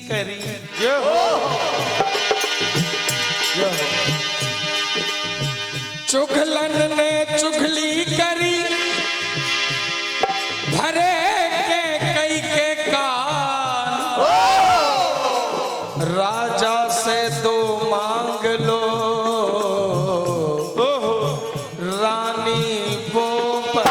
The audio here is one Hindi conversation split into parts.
करी। चुगलन ने चुगली करी, भरे के कई के कान, राजा से दो मांग लो, रानी वो पर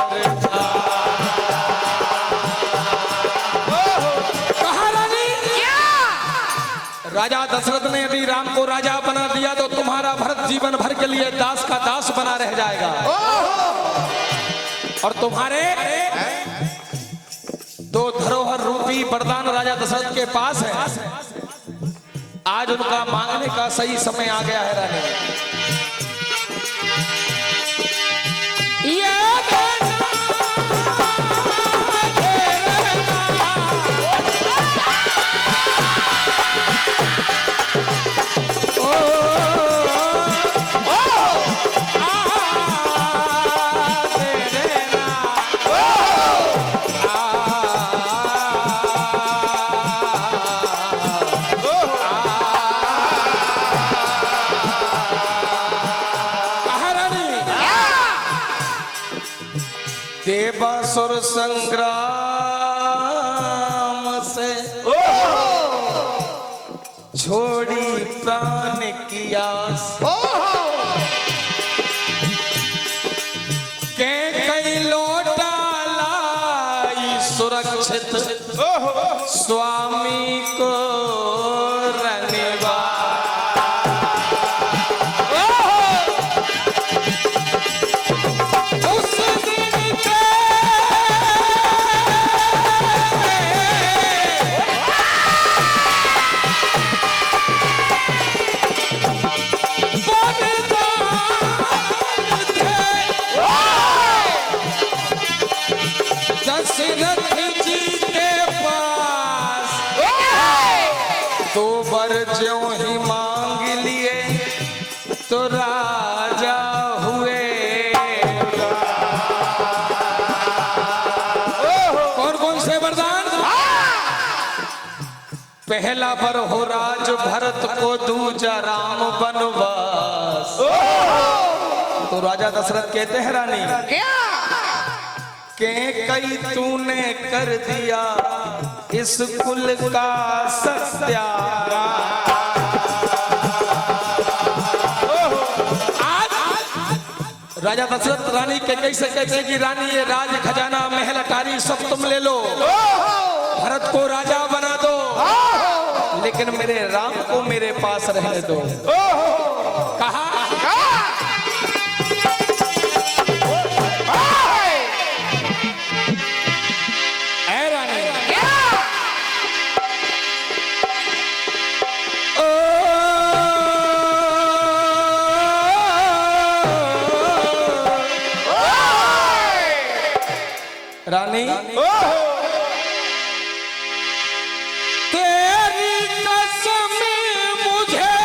राजा दशरथ ने यदि राम को राजा बना दिया तो तुम्हारा भरत जीवन भर के लिए दास का दास बना रह जाएगा, और तुम्हारे दो धरोहर रूपी वरदान राजा दशरथ के पास है। आज उनका मांगने का सही समय आ गया है रानी। देवासुर संग्राम से छोड़ी प्राण की आस, के कई लौटा लाई सुरक्षित स्वामी को रनिवा। दो बर ज्यों ही मांग लिए तो राजा हुए। कौन कौन से वरदान? पहला बर हो राज भरत को, दूजा राम वनवास। तो राजा दशरथ कहते हैं रानी के कई तूने कर दिया इस कुल का सत्यानाश। राजा दशरथ रानी के कैसे कहते कि रानी ये राज खजाना महल अटारी सब तुम ले लो, भरत को राजा बना दो, लेकिन मेरे राम को मेरे पास रहने दो। कहा रानी तेरी कसम मुझे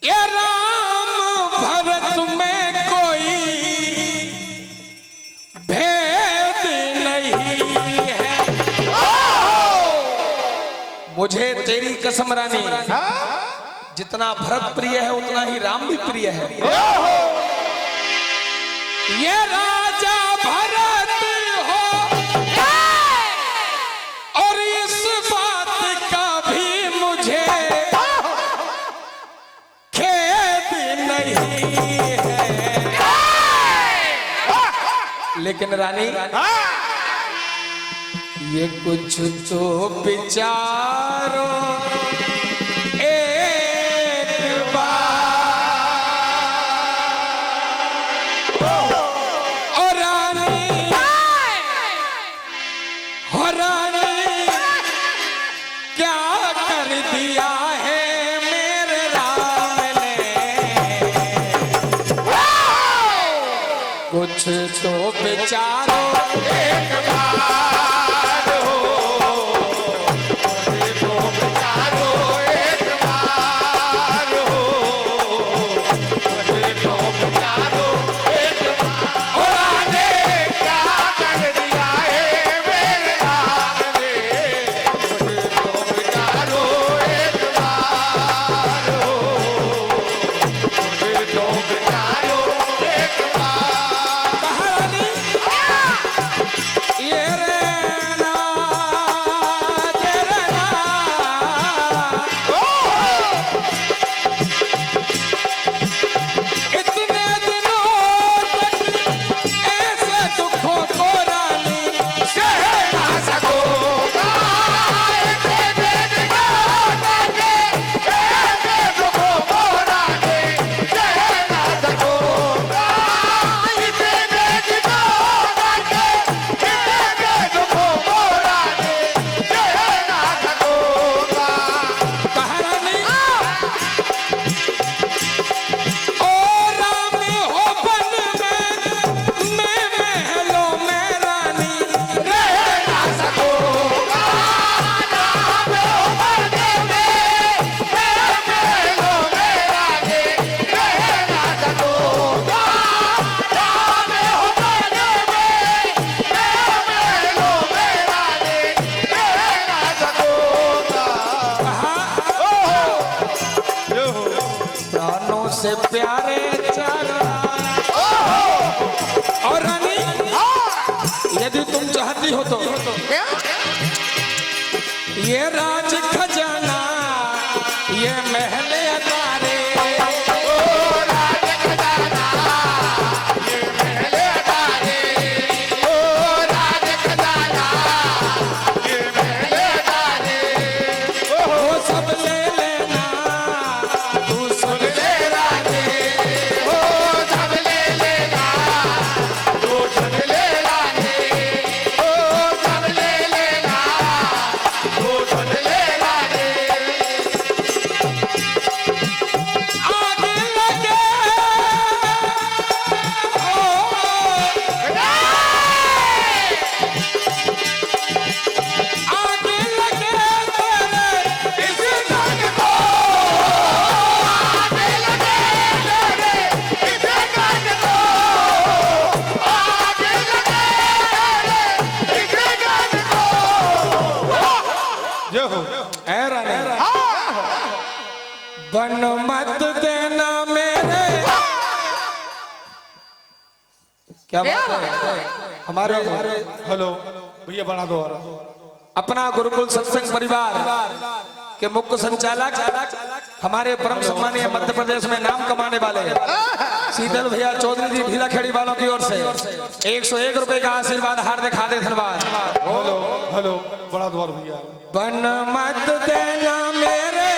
ये राम भरत में कोई भेद नहीं है। मुझे तेरी कसम रानी, जितना भरत प्रिय है उतना ही राम भी प्रिय है। ये राजा भरत हो और इस बात का भी मुझे खेद नहीं है। लेकिन रानी ये कुछ तो विचारो कुछ तो विचारो एक बार हो, तो विचारो से प्यारे चरण। और रानी यदि तुम चाहती हो तो ये राज खजाना ये महल अटारे, बन मत देना मेरे। क्या बात है हमारे हेलो भैया बढ़ा दो और अपना गुरुकुल सत्संग परिवार के मुख्य संचालक हमारे परम सम्मानीय मध्य प्रदेश में नाम कमाने वाले शीतल भैया चौधरी जी भीलाखेड़ी वालों की ओर से 101 रुपए का आशीर्वाद हार्दिक हार्दिक धन्यवाद। हेलो हेलो बढ़ा दो और भैया। बन मत देना मेरे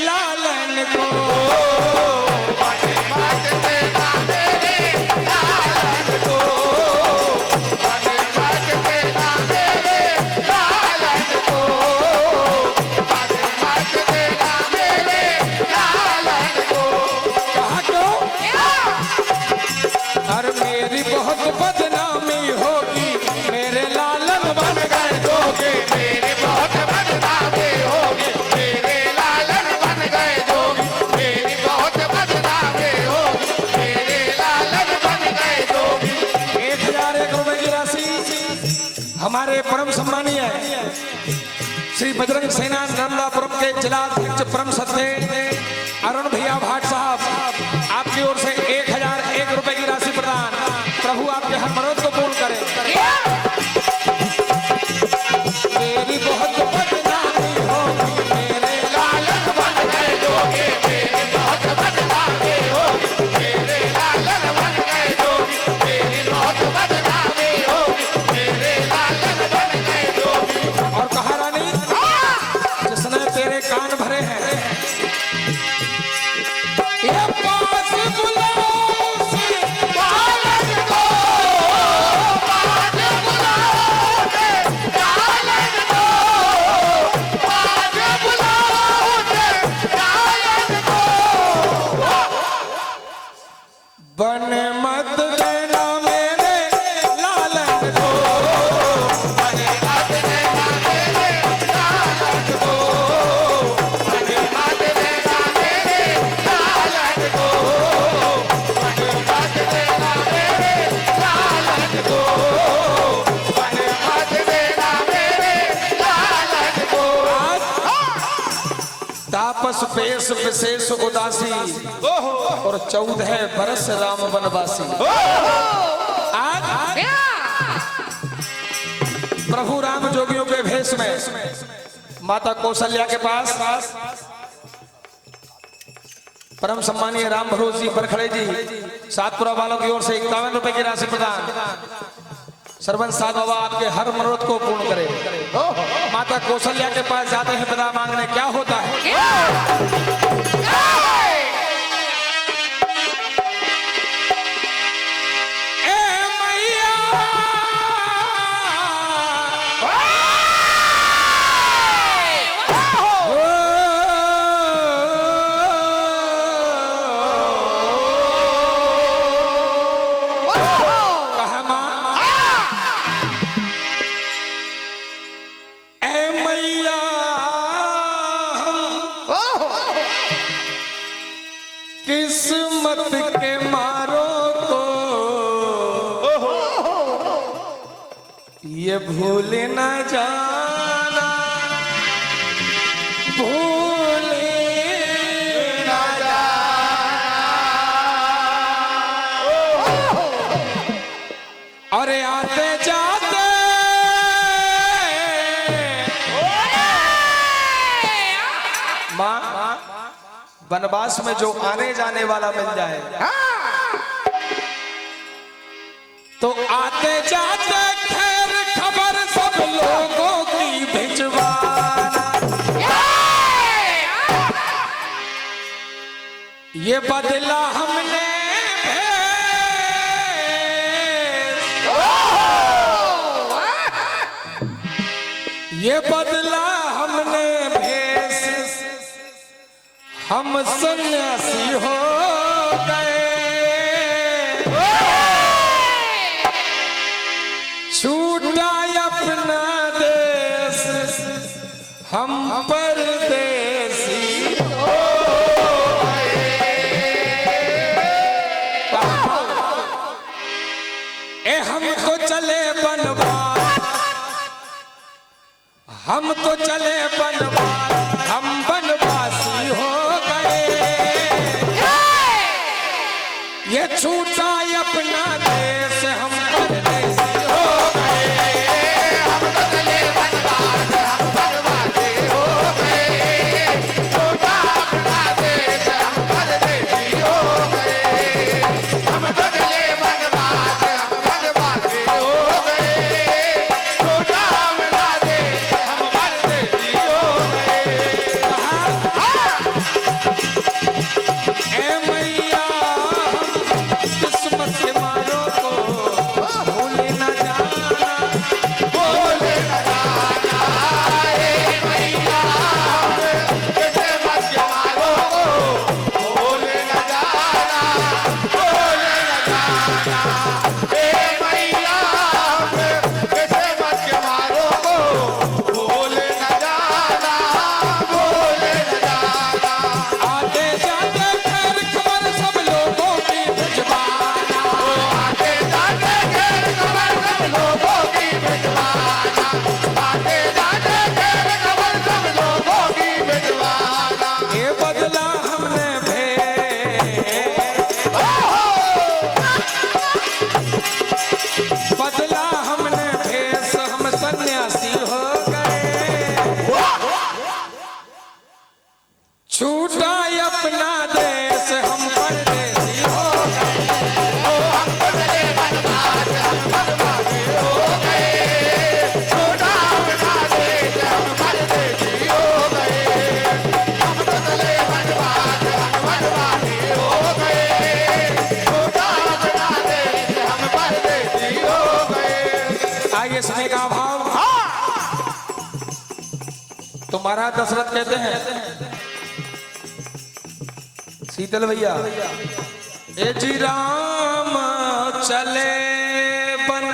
लालन को, और मेरी बहुत बदनामी होगी मेरे लालन बन गए दोगे, मेरी बहुत बदनामी होगी मेरे लालन बन गए दोगे, मेरी बहुत बदनामी होगी मेरे लालन बन गए दोगे। 1001 रुपए की राशि हमारे परम सम्मानीय श्री बजरंग सेना नर्मदापुरम के जिलाध्यक्ष परम सत्य अरुण भैया भाट साहब आपकी ओर से 1001 रुपए की राशि प्रदान। प्रभु आपके हर मनोरथ को पूर्ण करें। मेरी बहुत बदनामी होगी मेरे लालन बन गए दोगे, मेरी बहुत बदनामी होगी मेरे लालन बन गए दोगे, मेरी बहुत बदनामी होगी मेरे लालन बन गए दोगे। और कहा रानी जिसने तेरे कान भरे हैं ये पास बुलाओ उसे लालन को, पास बुलाओ उसे लालन को, पास बुलाओ उसे लालन को। बन मत देना मेरे लालन को, बन मत देना मेरे लालन को, बन मत देना मेरे लालन को, बन मत देना मेरे लालन को, बन मत देना मेरे लालन को। तापस पेश विशेष उदासी और 14 बरस राम वनवासी। आज प्रभु राम जोगियों के भेष में माता कौशल्या के पास परम सम्मानीय राम भरोस जी बरखड़े जी सातपुरा वालों की ओर से 51 रुपए की राशि प्रदान। सरवंश साध बाबा आपके हर मनोरथ को पूर्ण करे। माता कौशल्या के पास जाते हैं पिता मांगने, क्या होता है? किस्मत के मारो को ये भूल न जाना, भूल न जाना। वनवास में जो आने जाने वाला मिल जाए तो आते जाते खैर खबर सब लोगों की भिजवाना। ये बदला हमने ये बदला हमने भेष, हम सन्यासी हो गए। छूटा अपना देश, हम परदेसी हो गए। हम तो चले बनवास, हम तो चले बनवास, हम बनवासी हो गए। ये छूटा अपना देश, हम परदेसी हो गए। हम तो चले बनवास, हम बनवासी हो गए। छूटा अपना देश, हम परदेसी हो गए। हम तो चले बनवास, हम बनवासी हो गए। छूटा अपना देश, हम परदेसी हो गए। ए मैया किस्मत के मारों को भूले न जाना, भूले न जाना। ए मैया किस्मत के मारों को भूले न जाना, भूले न जाना। ए मैया किस्मत के मारों को भूले न जाना, भूले न जाना। आते जाते खैर खबर सब लोगों की भिजवाना, आते जाते खैर खबर सब लोगों की भिजवाना, आते जाते खैर खबर सब लोगों की भिजवाना। ये बदला हमने बदला हमने भेष, हम सन्यासी हो गए। छूटा अपना देश, हम परदेसी हो गए। हम तो चले बनवास, हम बनवासी हो गए। छूटा अपना देश, हम परदेसी हो गए। हम तो चले बनवास, हम बनवासी हो गए। छूटा अपना देश, हम परदेसी हो गए। आगे सुने का भाव। तुम्हारा दशरथ कहते हैं शीतल भैया, ए जी राम चले बन